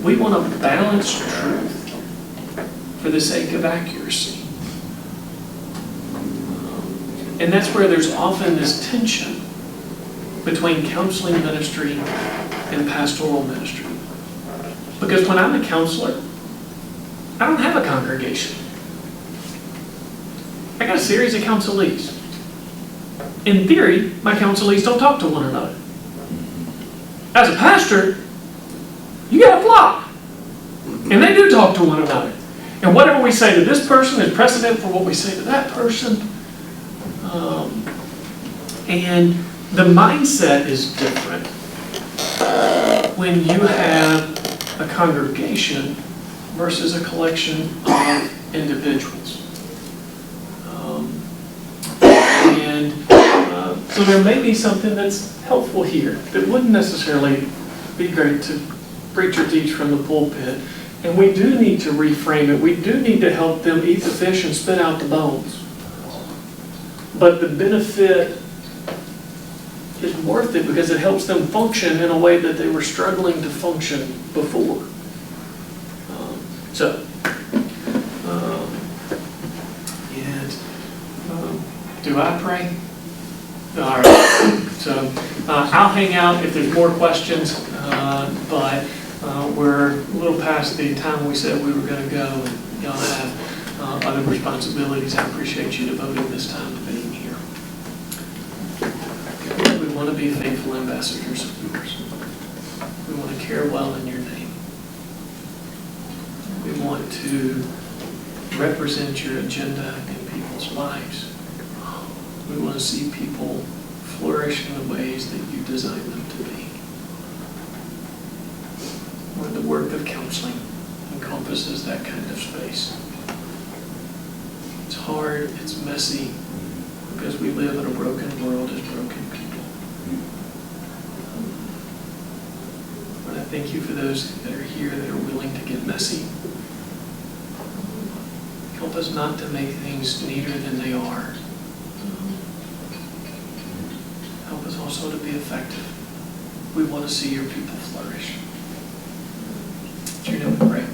we want to balance truth for the sake of accuracy. And that's where there's often this tension between counseling ministry and pastoral ministry. Because when I'm a counselor, I don't have a congregation. I got a series of counselees. In theory, my counselees don't talk to one another. As a pastor, you got a flock. And they do talk to one another. And whatever we say to this person is precedent for what we say to that person. And the mindset is different when you have a congregation versus a collection of individuals. So there may be something that's helpful here that wouldn't necessarily be great to preach or teach from the pulpit. And we do need to reframe it. We do need to help them eat the fish and spit out the bones. But the benefit is worth it because it helps them function in a way that they were struggling to function before. Do I pray? All right. So I'll hang out if there's more questions, but we're a little past the time we said we were going to go, and y'all have other responsibilities, I appreciate you devoting this time to being here. We want to be faithful ambassadors of yours. We want to care well in your name. We want to represent your agenda in people's lives. We want to see people flourish in the ways that you designed them to be. Where the work of counseling encompasses that kind of space. It's hard, it's messy, because we live in a broken world as broken people. But I thank you for those that are here that are willing to get messy. Help us not to make things neater than they are. Help us also to be effective. We want to see your people flourish. In your name we pray.